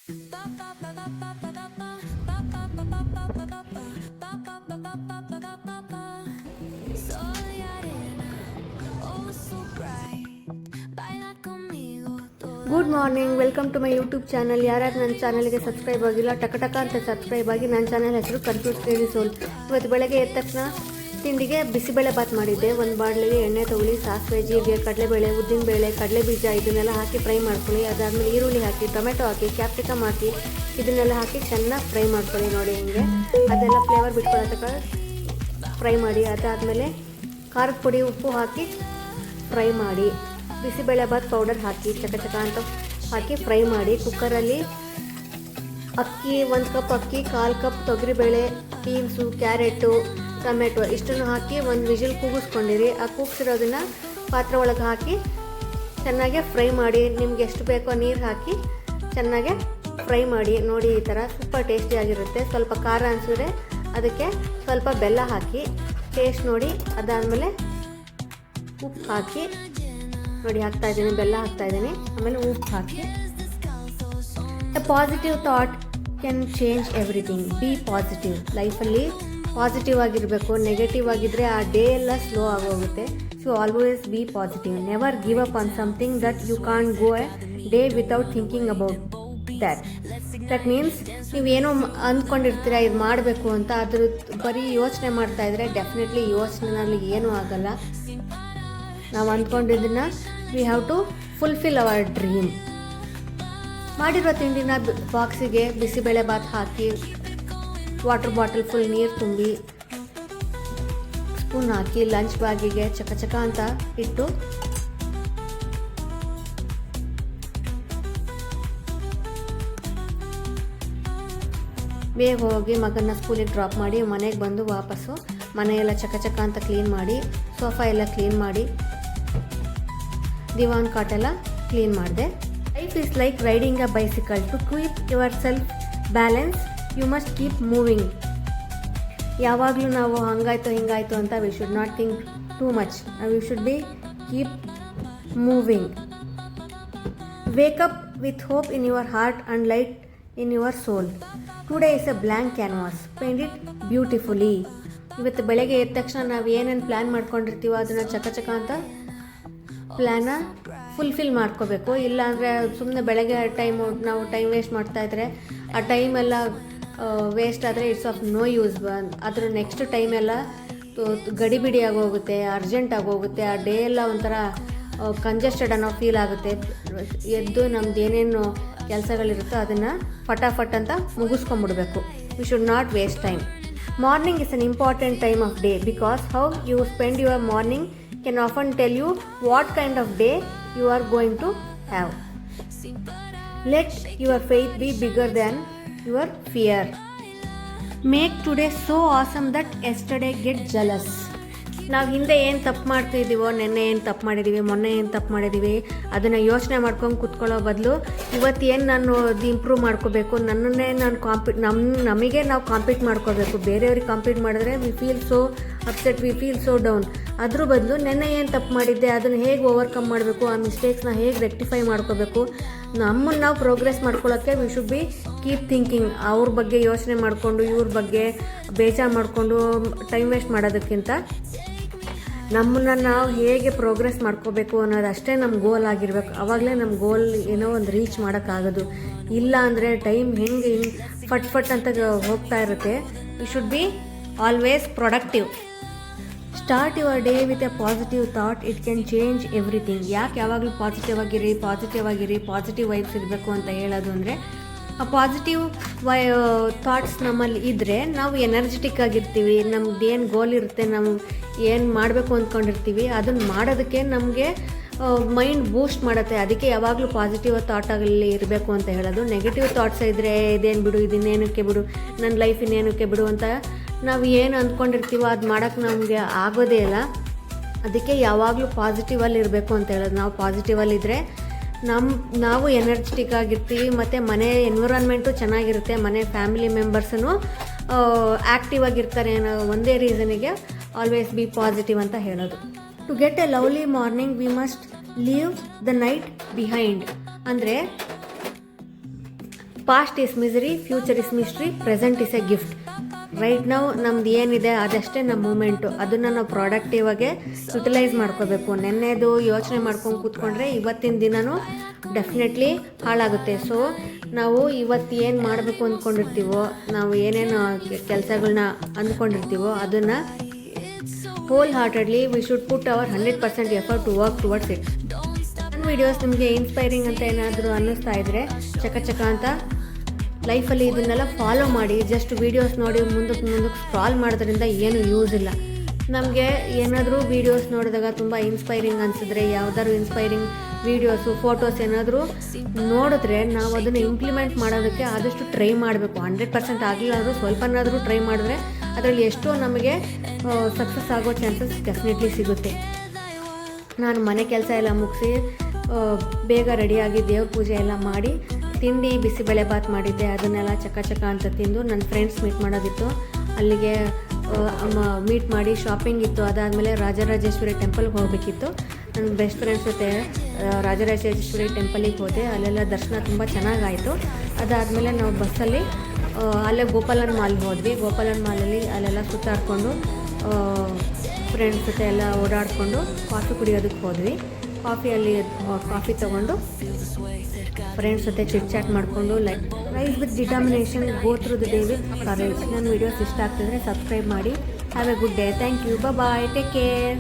Good morning, welcome to my YouTube channel. ಯಾರ್ಯಾರು ನನ್ನ ಚಾನಲ್ಗೆ ಸಬ್ಸ್ಕ್ರೈಬ್ ಆಗಿಲ್ಲ ಟಕ ಅಂತ ಸಬ್ಸ್ಕ್ರೈಬ್ ಆಗಿ. ನನ್ನ ಚಾನಲ್ ಹೆಸರು ಕನ್ಫ್ಯೂಸ್ ಕ್ರೇಜಿ ಸೋಲ್. ಇವತ್ತು ಬೆಳಗ್ಗೆ ಎದ್ದ ತಕ್ಷಣ ತಿಂಡಿಗೆ ಬಿಸಿಬೇಳೆ ಬಾತ್ ಮಾಡಿದ್ದೆ. ಒಂದು ಬಾಣಲೆಗೆ ಎಣ್ಣೆ ತೊಗೊಳ್ಳಿ, ಸಾಸಿವೆ, ಜೀರಿಗೆ, ಕಡಲೆಬೇಳೆ, ಉದ್ದಿನಬೇಳೆ, ಕಡಲೆ ಬೀಜ ಇದನ್ನೆಲ್ಲ ಹಾಕಿ ಫ್ರೈ ಮಾಡ್ಕೊಳ್ಳಿ. ಅದಾದಮೇಲೆ ಈರುಳ್ಳಿ ಹಾಕಿ, ಟೊಮೆಟೊ ಹಾಕಿ, ಕ್ಯಾಪ್ಸಿಕಮ್ ಹಾಕಿ ಇದನ್ನೆಲ್ಲ ಹಾಕಿ ಚೆನ್ನಾಗಿ ಫ್ರೈ ಮಾಡ್ಕೊಳ್ಳಿ. ನೋಡಿ ಹಿಂಗೆ ಅದೆಲ್ಲ ಫ್ಲೇವರ್ ಬಿಟ್ಕೊಳ್ಳೋ ತನಕ ಫ್ರೈ ಮಾಡಿ. ಅದಾದಮೇಲೆ ಖಾರದ ಪುಡಿ, ಉಪ್ಪು ಹಾಕಿ ಫ್ರೈ ಮಾಡಿ. ಬಿಸಿಬೇಳೆ ಬಾತ್ ಪೌಡರ್ ಹಾಕಿ ಚಕ ಅಂತ ಹಾಕಿ ಫ್ರೈ ಮಾಡಿ. ಕುಕ್ಕರಲ್ಲಿ ಅಕ್ಕಿ 1 ಕಪ್ ಅಕ್ಕಿ, 1/4 ಕಪ್ ತೊಗರಿಬೇಳೆ, ಬೀನ್ಸು, ಕ್ಯಾರೆಟು, ಟೊಮೆಟೊ ಇಷ್ಟನ್ನು ಹಾಕಿ 1 ವಿಜಿಲ್ ಕೂಗಿಸ್ಕೊಂಡಿರಿ. ಆ ಕೂಗಿಸಿರೋದನ್ನು ಪಾತ್ರೆ ಒಳಗೆ ಹಾಕಿ ಚೆನ್ನಾಗೆ ಫ್ರೈ ಮಾಡಿ. ನಿಮ್ಗೆ ಎಷ್ಟು ಬೇಕೋ ನೀರು ಹಾಕಿ ಚೆನ್ನಾಗೆ ಫ್ರೈ ಮಾಡಿ. ನೋಡಿ ಈ ಥರ ಸೂಪರ್ ಟೇಸ್ಟಿಯಾಗಿರುತ್ತೆ. ಸ್ವಲ್ಪ ಖಾರ ಅನಿಸಿದ್ರೆ ಅದಕ್ಕೆ ಸ್ವಲ್ಪ ಬೆಲ್ಲ ಹಾಕಿ ಟೇಸ್ಟ್ ನೋಡಿ. ಅದಾದಮೇಲೆ ಉಪ್ಪು ಹಾಕಿ ನೋಡಿ ಹಾಕ್ತಾಯಿದ್ದೀನಿ, ಬೆಲ್ಲ ಹಾಕ್ತಾಯಿದ್ದೀನಿ, ಆಮೇಲೆ ಉಪ್ಪು ಹಾಕಿ. A positive thought can change everything. Be positive. ಲೈಫಲ್ಲಿ ಪಾಸಿಟಿವ್ ಆಗಿರಬೇಕು. ನೆಗೆಟಿವ್ ಆಗಿದ್ದರೆ ಆ ಡೇ ಎಲ್ಲ ಸ್ಲೋ ಆಗೋಗುತ್ತೆ. So always be positive. Never give up on something that you can't go a day without thinking about that means ನೀವೇನೋ ಅಂದ್ಕೊಂಡಿರ್ತೀರ ಇದು ಮಾಡಬೇಕು ಅಂತ, ಅದ್ರ ಬರೀ ಯೋಚನೆ ಮಾಡ್ತಾಯಿದ್ರೆ ಡೆಫಿನೆಟ್ಲಿ ಯೋಚನೆಯಲ್ಲಿ ಏನೂ ಆಗಲ್ಲ. ನಾವು ಅಂದ್ಕೊಂಡಿದ್ದನ್ನು we have to fulfil our dream. ಮಾಡಿರೋ ತಿಂಡಿನ ಬಾಕ್ಸಿಗೆ ಬಿಸಿಬೇಳೆ ಬಾತ್ ಹಾಕಿ, ವಾಟರ್ ಬಾಟಲ್ ಫುಲ್ ನೀರು ತುಂಬಿ, ಸ್ಪೂನ್ ಹಾಕಿ ಲಂಚ್ ಬ್ಯಾಗಿಗೆ ಚಕ ಅಂತ ಇಟ್ಟು ಬೇಗ ಹೋಗಿ ಮಗನ ಸ್ಕೂಲಿಗೆ ಡ್ರಾಪ್ ಮಾಡಿ ಮನೆಗೆ ಬಂದು ವಾಪಸ್ಸು ಮನೆಯೆಲ್ಲ ಚಕ ಅಂತ ಕ್ಲೀನ್ ಮಾಡಿ, ಸೋಫಾ ಎಲ್ಲ ಕ್ಲೀನ್ ಮಾಡಿ, ದಿವಾನ್ ಕಾಟ್ ಎಲ್ಲ ಕ್ಲೀನ್ ಮಾಡಿದೆ. Life is like riding a bicycle. To keep yourself balance you must keep moving. ಯಾವಾಗಲೂ ನಾವು ಹಂಗಾಯ್ತು ಹಿಂಗಾಯ್ತು ಅಂತ we should not think too much. We should be keep moving. Wake up with hope in your heart and light in your soul. Today is a blank canvas. Paint it beautifully. ಇವತ್ತು ಬೆಳಗ್ಗೆ ಎದ್ದ ತಕ್ಷಣ ನಾವು ಏನೇನು plan ಮಾಡ್ಕೊಂಡಿರ್ತೀವೋ ಅದನ್ನು ಚಕ ಅಂತ ಪ್ಲ್ಯಾನ fulfil ಮಾಡ್ಕೋಬೇಕು. ಇಲ್ಲಾಂದರೆ ಸುಮ್ಮನೆ ಬೆಳಗ್ಗೆ ನಾವು ಟೈಮ್ ವೇಸ್ಟ್ ಮಾಡ್ತಾಯಿದ್ರೆ ಆ ಟೈಮೆಲ್ಲ ವೇಸ್ಟ್ ಆದರೆ ಇಟ್ಸ್ ಆಫ್ ನೋ ಯೂಸ್. ಅದರ ನೆಕ್ಸ್ಟ್ ಟೈಮೆಲ್ಲ ಗಡಿಬಿಡಿ ಆಗೋಗುತ್ತೆ, ಅರ್ಜೆಂಟ್ ಆಗೋಗುತ್ತೆ. ಆ ಡೇ ಎಲ್ಲ ಒಂಥರ ಕಂಜೆಸ್ಟೆಡ್ ಅನ್ನೋ ಫೀಲ್ ಆಗುತ್ತೆ. ಎದ್ದು ನಮ್ದು ಏನೇನು ಕೆಲಸಗಳಿರುತ್ತೋ ಅದನ್ನು ಫಟಾಫಟ್ ಅಂತ ಮುಗಿಸ್ಕೊಂಬಿಡ್ಬೇಕು. We should not waste time. Morning is an important time of day because how you spend your morning can often tell you what kind of day you are going to have. Let your faith be bigger than your fear. Make today so awesome that yesterday get jealous. ನಾವು ಹಿಂದೆ ಏನು ತಪ್ಪು ಮಾಡ್ತಿದ್ದೀವೋ, ನೆನ್ನೆ ಏನು ತಪ್ಪು ಮಾಡಿದ್ದೀವಿ, ಮೊನ್ನೆ ಏನು ತಪ್ಪು ಮಾಡಿದ್ದೀವಿ, ಅದನ್ನು ಯೋಚನೆ ಮಾಡ್ಕೊಂಡು ಕೂತ್ಕೊಳ್ಳೋ ಬದಲು ಇವತ್ತು ಏನು ನಾನು ಇಂಪ್ರೂವ್ ಮಾಡ್ಕೋಬೇಕು, ನನ್ನನ್ನೇ ನಾನು ನಮಗೆ ನಾವು ಕಾಂಪೀಟ್ ಮಾಡ್ಕೋಬೇಕು. ಬೇರೆಯವ್ರಿಗೆ ಕಾಂಪೀಟ್ ಮಾಡಿದ್ರೆ we feel so upset, we feel so down. ಅದ್ರ ಬದಲು ನೆನ್ನೆ ಏನು ತಪ್ಪು ಮಾಡಿದ್ದೆ ಅದನ್ನು ಹೇಗೆ ಓವರ್ಕಮ್ ಮಾಡಬೇಕು, ಆ ಮಿಸ್ಟೇಕ್ಸ್ನ ಹೇಗೆ ರೆಕ್ಟಿಫೈ ಮಾಡ್ಕೋಬೇಕು, ನಮ್ಮನ್ನು ನಾವು ಪ್ರೋಗ್ರೆಸ್ ಮಾಡ್ಕೊಳ್ಳೋಕ್ಕೆ V should be keep thinking. ಅವ್ರ ಬಗ್ಗೆ ಯೋಚನೆ ಮಾಡಿಕೊಂಡು ಇವ್ರ ಬಗ್ಗೆ ಬೇಜಾರು ಮಾಡಿಕೊಂಡು ಟೈಮ್ ವೇಸ್ಟ್ ಮಾಡೋದಕ್ಕಿಂತ ನಮ್ಮನ್ನು ನಾವು ಹೇಗೆ ಪ್ರೋಗ್ರೆಸ್ ಮಾಡ್ಕೋಬೇಕು ಅನ್ನೋದಷ್ಟೇ ನಮ್ಮ ಗೋಲ್ ಆಗಿರ್ಬೇಕು. ಆವಾಗಲೇ ನಮ್ಮ ಗೋಲ್ ಏನೋ ಒಂದು ರೀಚ್ ಮಾಡೋಕ್ಕಾಗೋದು. ಇಲ್ಲ ಅಂದರೆ ಟೈಮ್ ಹೆಂಗೆ ಫಟ್ ಅಂತ ಹೋಗ್ತಾ ಇರುತ್ತೆ. You should be always productive. Start your day with a positive thought. It can change everything. ಯಾಕೆ ಯಾವಾಗಲೂ ಪಾಸಿಟಿವ್ ವೈಬ್ಸ್ ಇರಬೇಕು ಅಂತ ಹೇಳೋದು ಅಂದರೆ, ಆ ಪಾಸಿಟಿವ್ ಥಾಟ್ಸ್ ನಮ್ಮಲ್ಲಿ ಇದ್ದರೆ ನಾವು ಎನರ್ಜೆಟಿಕ್ ಆಗಿರ್ತೀವಿ. ನಮ್ದು ಏನು ಗೋಲ್ ಇರುತ್ತೆ, ನಾವು ಏನು ಮಾಡಬೇಕು ಅಂದ್ಕೊಂಡಿರ್ತೀವಿ ಅದನ್ನು ಮಾಡೋದಕ್ಕೆ ನಮಗೆ ಮೈಂಡ್ ಬೂಸ್ಟ್ ಮಾಡುತ್ತೆ. ಅದಕ್ಕೆ ಯಾವಾಗಲೂ ಪಾಸಿಟಿವ್ ಥಾಟಲ್ಲಿ ಇರಬೇಕು ಅಂತ ಹೇಳೋದು. ನೆಗೆಟಿವ್ ಥಾಟ್ಸ್ ಇದ್ದರೆ ಇದೇನು ಬಿಡು, ಇದನ್ನೇನಕ್ಕೆ ಬಿಡು, ನನ್ನ ಲೈಫ್ ಇನ್ನೇನಕ್ಕೆ ಬಿಡು ಅಂತ ನಾವು ಏನು ಅಂದ್ಕೊಂಡಿರ್ತೀವೋ ಅದು ಮಾಡೋಕ್ಕೆ ನಮಗೆ ಆಗೋದೇ ಇಲ್ಲ. ಅದಕ್ಕೆ ಯಾವಾಗಲೂ ಪಾಸಿಟಿವಲ್ಲಿ ಇರಬೇಕು ಅಂತ ಹೇಳೋದು. ನಾವು ಪಾಸಿಟಿವಲ್ಲಿದ್ದರೆ ನಾವು ಎನರ್ಜೆಟಿಕ್ ಆಗಿರ್ತೀವಿ, ಮತ್ತು ಮನೆ ಎನ್ವಿರಾನ್ಮೆಂಟು ಚೆನ್ನಾಗಿರುತ್ತೆ, ಮನೆ ಫ್ಯಾಮಿಲಿ ಮೆಂಬರ್ಸೂ ಆ್ಯಕ್ಟಿವ್ ಆಗಿರ್ತಾರೆ ಅನ್ನೋ ಒಂದೇ ರೀಸನಿಗೆ ಆಲ್ವೇಸ್ ಬಿ ಪಾಸಿಟಿವ್ ಅಂತ ಹೇಳೋದು. To get a lovely morning we must leave the night behind. ಅಂದರೆ past is misery, future is mystery, present is a gift. Right ನಾವು ನಮ್ದು ಏನಿದೆ ಅದಷ್ಟೇ ನಮ್ಮ ಮೂಮೆಂಟು, ಅದನ್ನು ನಾವು ಪ್ರಾಡಕ್ಟಿವ್ ಆಗಿ ಯುಟಿಲೈಸ್ ಮಾಡ್ಕೋಬೇಕು. ನೆನ್ನೆದು ಯೋಚನೆ ಮಾಡ್ಕೊಂಡು ಕೂತ್ಕೊಂಡ್ರೆ ಇವತ್ತಿನ ದಿನವೂ ಡೆಫಿನೆಟ್ಲಿ ಹಾಳಾಗುತ್ತೆ. ಸೊ ನಾವು ಇವತ್ತು ಏನು ಮಾಡಬೇಕು ಅಂದ್ಕೊಂಡಿರ್ತೀವೋ, ನಾವು ಏನೇನು ಕೆಲಸಗಳನ್ನ ಅಂದ್ಕೊಂಡಿರ್ತೀವೋ ಅದನ್ನು wholeheartedly we should put our 100% effort to work towards it. ನನ್ನ ವೀಡಿಯೋಸ್ ನಿಮಗೆ ಇನ್ಸ್ಪೈರಿಂಗ್ ಅಂತ ಏನಾದರೂ ಅನ್ನಿಸ್ತಾ ಇದ್ದರೆ ಚಕ ಅಂತ ಲೈಫಲ್ಲಿ ಇದನ್ನೆಲ್ಲ ಫಾಲೋ ಮಾಡಿ. ಜಸ್ಟ್ ವೀಡಿಯೋಸ್ ನೋಡಿ ಮುಂದಕ್ಕೆ ಸ್ಕ್ರಾಲ್ ಮಾಡೋದ್ರಿಂದ ಏನು ಯೂಸ್ ಇಲ್ಲ. ನಮಗೆ ಏನಾದರೂ ವೀಡಿಯೋಸ್ ನೋಡಿದಾಗ ತುಂಬ ಇನ್ಸ್ಪೈರಿಂಗ್ ಅನಿಸಿದ್ರೆ, ಯಾವುದಾದ್ರು ಇನ್ಸ್ಪೈರಿಂಗ್ ವೀಡಿಯೋಸು ಫೋಟೋಸ್ ಏನಾದರೂ ನೋಡಿದ್ರೆ ನಾವು ಅದನ್ನು ಇಂಪ್ಲಿಮೆಂಟ್ ಮಾಡೋದಕ್ಕೆ ಆದಷ್ಟು ಟ್ರೈ ಮಾಡಬೇಕು. 100% ಆಗಲಿಲ್ಲ ಅಂದರೂ ಸ್ವಲ್ಪನಾದರೂ ಟ್ರೈ ಮಾಡಿದ್ರೆ ಅದರಲ್ಲಿ ಎಷ್ಟೋ ನಮಗೆ ಸಕ್ಸಸ್ ಆಗೋ ಚಾನ್ಸಸ್ ಡೆಫಿನೆಟ್ಲಿ ಸಿಗುತ್ತೆ. ನಾನು ಮನೆ ಕೆಲಸ ಎಲ್ಲ ಮುಗಿಸಿ ಬೇಗ ರೆಡಿಯಾಗಿ ದೇವ್ರ ಪೂಜೆ ಎಲ್ಲ ಮಾಡಿ ತಿಂಡಿ ಬಿಸಿಬೇಳೆ ಬಾತ್ ಮಾಡಿದ್ದೆ. ಅದನ್ನೆಲ್ಲ ಚಕ ಅಂತ ತಿಂದು ನನ್ನ ಫ್ರೆಂಡ್ಸ್ ಮೀಟ್ ಮಾಡೋದಿತ್ತು, ಅಲ್ಲಿಗೆ ಮೀಟ್ ಮಾಡಿ ಶಾಪಿಂಗ್ ಇತ್ತು. ಅದಾದಮೇಲೆ ರಾಜರಾಜೇಶ್ವರಿ ಟೆಂಪಲ್ಗೆ ಹೋಗಬೇಕಿತ್ತು. ನನ್ನ ಬೆಸ್ಟ್ ಫ್ರೆಂಡ್ಸ್ ಜೊತೆ ರಾಜರಾಜೇಶ್ವರಿ ಟೆಂಪಲಿಗೆ ಹೋದೆ. ಅಲ್ಲೆಲ್ಲ ದರ್ಶನ ತುಂಬ ಚೆನ್ನಾಗಾಯಿತು. ಅದಾದಮೇಲೆ ನಾವು ಬಸ್ಸಲ್ಲಿ ಅಲ್ಲೇ ಗೋಪಾಲನ್ ಮಾಲ್ಗೆ ಹೋದ್ವಿ. ಗೋಪಾಲನ್ ಮಾಲಲ್ಲಿ ಅಲ್ಲೆಲ್ಲ ಸುತ್ತಾಡಿಕೊಂಡು ಫ್ರೆಂಡ್ಸ್ ಜೊತೆ ಎಲ್ಲ ಓಡಾಡಿಕೊಂಡು ಕಾಫಿ ಕುಡಿಯೋದಕ್ಕೆ ಹೋದ್ವಿ. ಕಾಫಿ ತೊಗೊಂಡು ಫ್ರೆಂಡ್ಸ್ ಜೊತೆ ಚಿಟ್ ಚಾಟ್ ಮಾಡಿಕೊಂಡು rise with determination, go through the day with courage. ನನ್ನ ವೀಡಿಯೋಸ್ ಇಷ್ಟ ಆಗ್ತಿದ್ರೆ ಸಬ್ಸ್ಕ್ರೈಬ್ ಮಾಡಿ. Have a good day. Thank you. Bye. Take care.